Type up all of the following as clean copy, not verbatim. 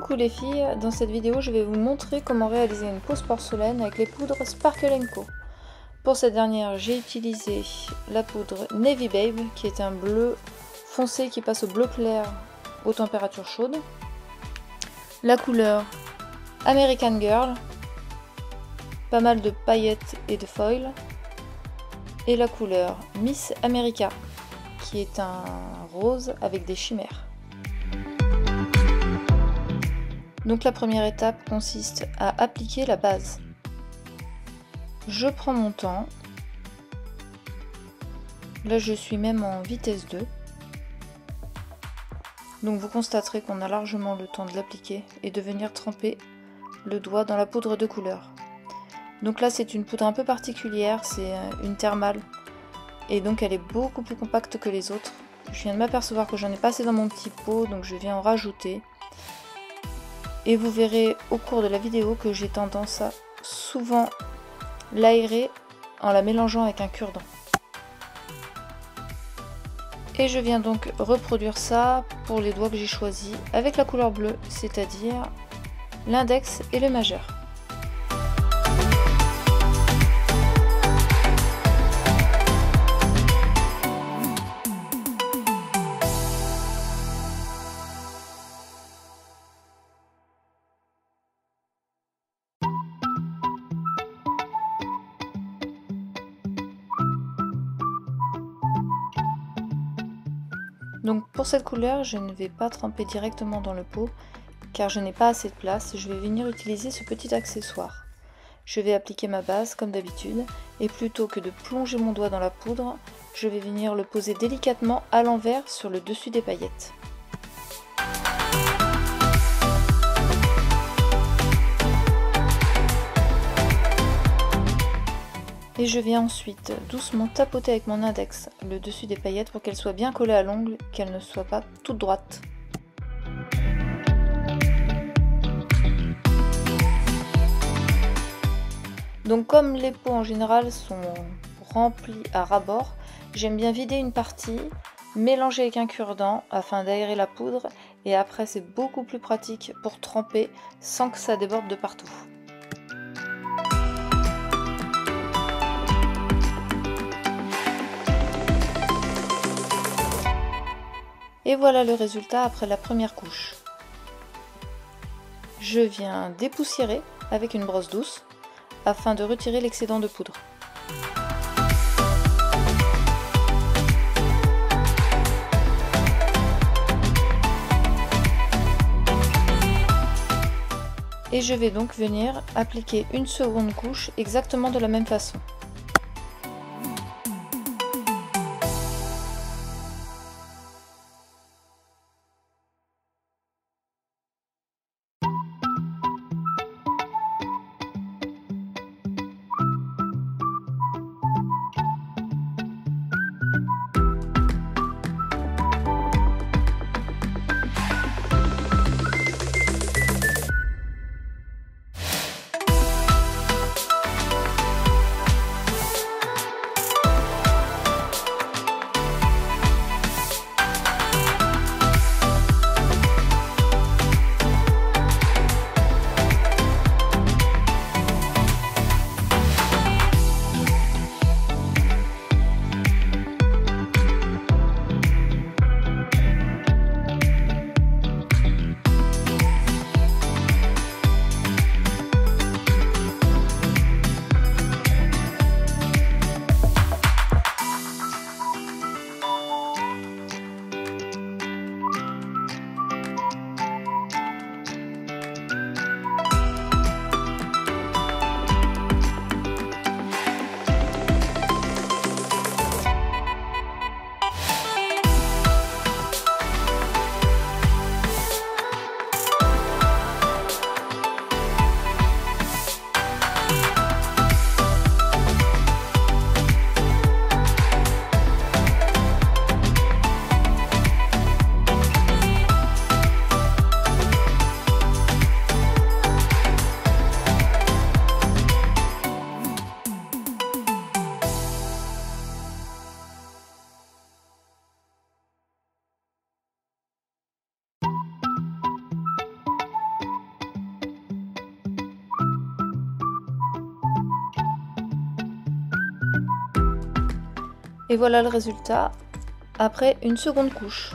Coucou les filles, dans cette vidéo je vais vous montrer comment réaliser une pose porcelaine avec les poudres Sparkle & Co. Pour cette dernière j'ai utilisé la poudre Navy Babe qui est un bleu foncé qui passe au bleu clair aux températures chaudes, la couleur American Girl, pas mal de paillettes et de foil, et la couleur Miss America qui est un rose avec des chimères. Donc la première étape consiste à appliquer la base. Je prends mon temps. Là je suis même en vitesse 2. Donc vous constaterez qu'on a largement le temps de l'appliquer et de venir tremper le doigt dans la poudre de couleur. Donc là c'est une poudre un peu particulière, c'est une thermale. Et donc elle est beaucoup plus compacte que les autres. Je viens de m'apercevoir que j'en ai pas assez dans mon petit pot, donc je viens en rajouter. Et vous verrez au cours de la vidéo que j'ai tendance à souvent l'aérer en la mélangeant avec un cure-dent. Et je viens donc reproduire ça pour les doigts que j'ai choisis avec la couleur bleue, c'est-à-dire l'index et le majeur. Donc pour cette couleur, je ne vais pas tremper directement dans le pot car je n'ai pas assez de place. Je vais venir utiliser ce petit accessoire. Je vais appliquer ma base comme d'habitude et plutôt que de plonger mon doigt dans la poudre, je vais venir le poser délicatement à l'envers sur le dessus des paillettes. Et je viens ensuite doucement tapoter avec mon index le dessus des paillettes pour qu'elles soient bien collées à l'ongle, qu'elles ne soient pas toutes droites. Donc comme les pots en général sont remplis à ras-bord, j'aime bien vider une partie, mélanger avec un cure-dent afin d'aérer la poudre et après c'est beaucoup plus pratique pour tremper sans que ça déborde de partout. Et voilà le résultat après la première couche. Je viens dépoussiérer avec une brosse douce afin de retirer l'excédent de poudre. Et je vais donc venir appliquer une seconde couche exactement de la même façon. Et voilà le résultat après une seconde couche.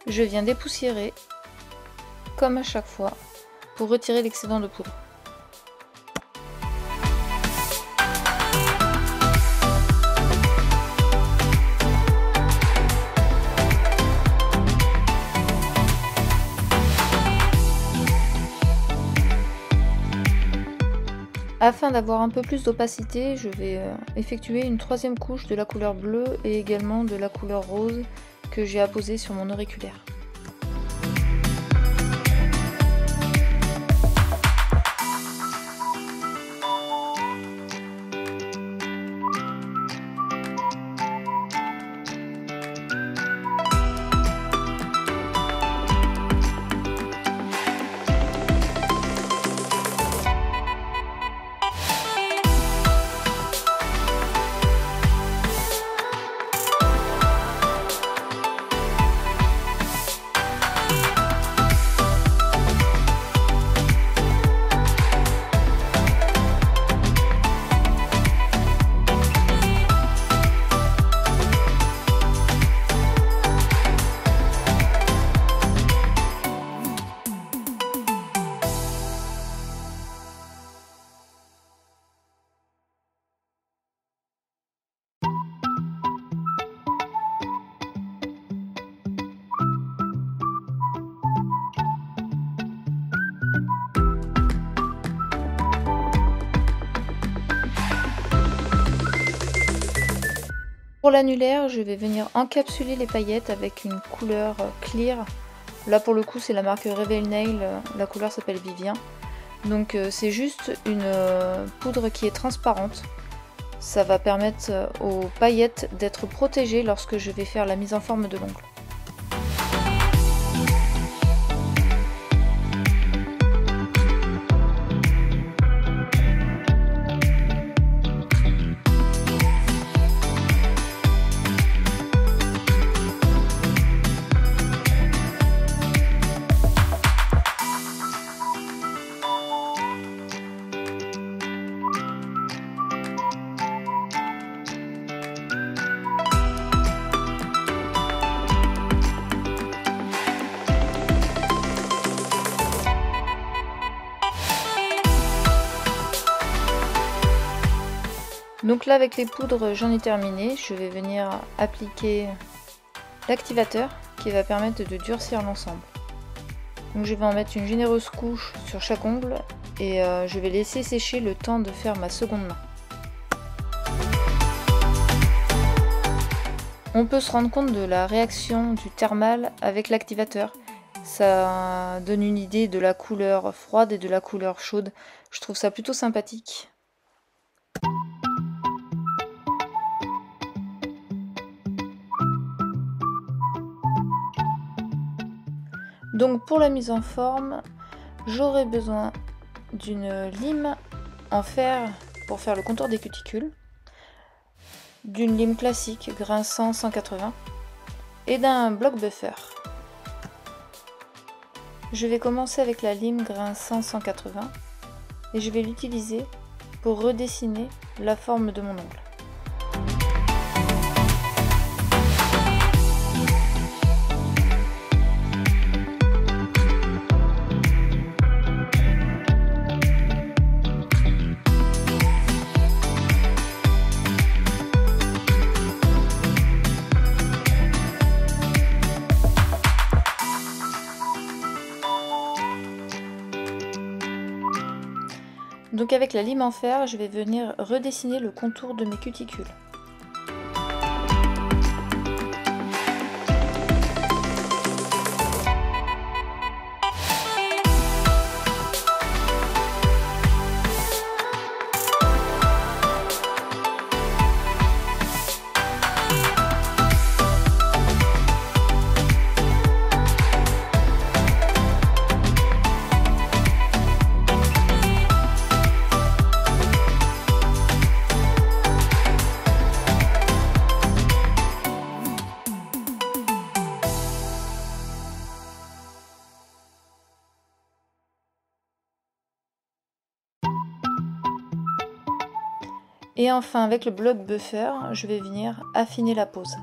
Je viens dépoussiérer, comme à chaque fois, pour retirer l'excédent de poudre. Afin d'avoir un peu plus d'opacité, je vais effectuer une troisième couche de la couleur bleue et également de la couleur rose que j'ai apposée sur mon auriculaire. Pour l'annulaire, je vais venir encapsuler les paillettes avec une couleur clear. Là pour le coup c'est la marque Reveal Nail, la couleur s'appelle Vivien. Donc c'est juste une poudre qui est transparente. Ça va permettre aux paillettes d'être protégées lorsque je vais faire la mise en forme de l'ongle. Donc là avec les poudres j'en ai terminé, je vais venir appliquer l'activateur qui va permettre de durcir l'ensemble. Donc je vais en mettre une généreuse couche sur chaque ongle et je vais laisser sécher le temps de faire ma seconde main. On peut se rendre compte de la réaction du thermal avec l'activateur. Ça donne une idée de la couleur froide et de la couleur chaude. Je trouve ça plutôt sympathique. Donc pour la mise en forme, j'aurai besoin d'une lime en fer pour faire le contour des cuticules, d'une lime classique grinçant 180 et d'un bloc buffer. Je vais commencer avec la lime grinçant 180 et je vais l'utiliser pour redessiner la forme de mon ongle. Donc avec la lime en fer, je vais venir redessiner le contour de mes cuticules. Et enfin avec le bloc buffer, je vais venir affiner la pose.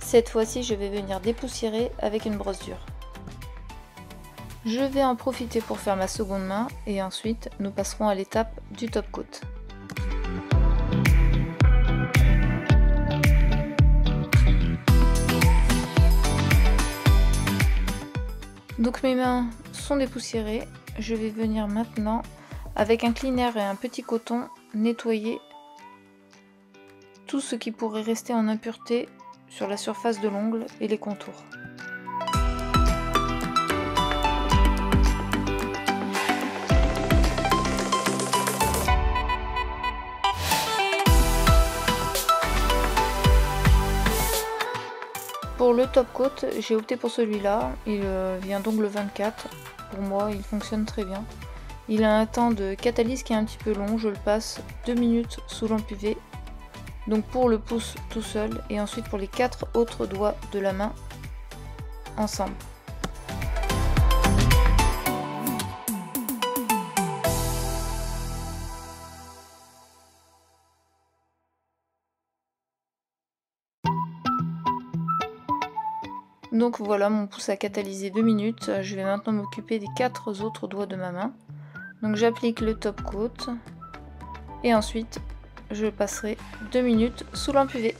Cette fois-ci, je vais venir dépoussiérer avec une brosse dure. Je vais en profiter pour faire ma seconde main et ensuite nous passerons à l'étape du top coat. Donc mes mains sont dépoussiérées, je vais venir maintenant avec un cleaner et un petit coton nettoyer tout ce qui pourrait rester en impureté sur la surface de l'ongle et les contours. Pour le top coat, j'ai opté pour celui-là, il vient d'ongle 24, pour moi il fonctionne très bien. Il a un temps de catalyse qui est un petit peu long, je le passe 2 minutes sous lampe UV. Donc pour le pouce tout seul et ensuite pour les 4 autres doigts de la main ensemble. Donc voilà, mon pouce a catalysé 2 minutes. Je vais maintenant m'occuper des 4 autres doigts de ma main. Donc j'applique le top coat et ensuite je passerai 2 minutes sous lampe UV.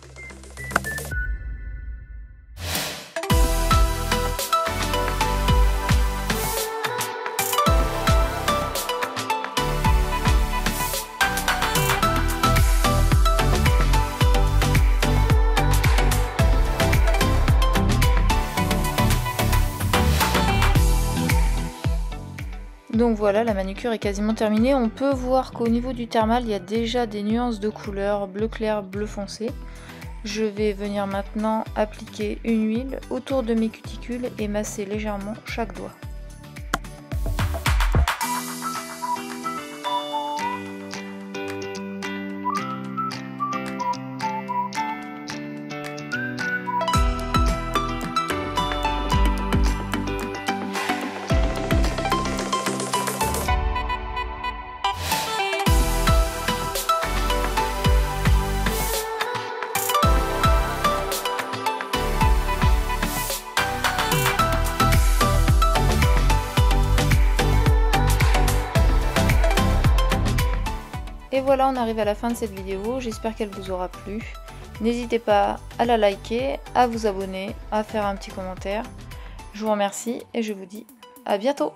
Donc voilà, la manucure est quasiment terminée. On peut voir qu'au niveau du thermal, il y a déjà des nuances de couleur bleu clair, bleu foncé. Je vais venir maintenant appliquer une huile autour de mes cuticules et masser légèrement chaque doigt. Et voilà, on arrive à la fin de cette vidéo, j'espère qu'elle vous aura plu. N'hésitez pas à la liker, à vous abonner, à faire un petit commentaire. Je vous remercie et je vous dis à bientôt.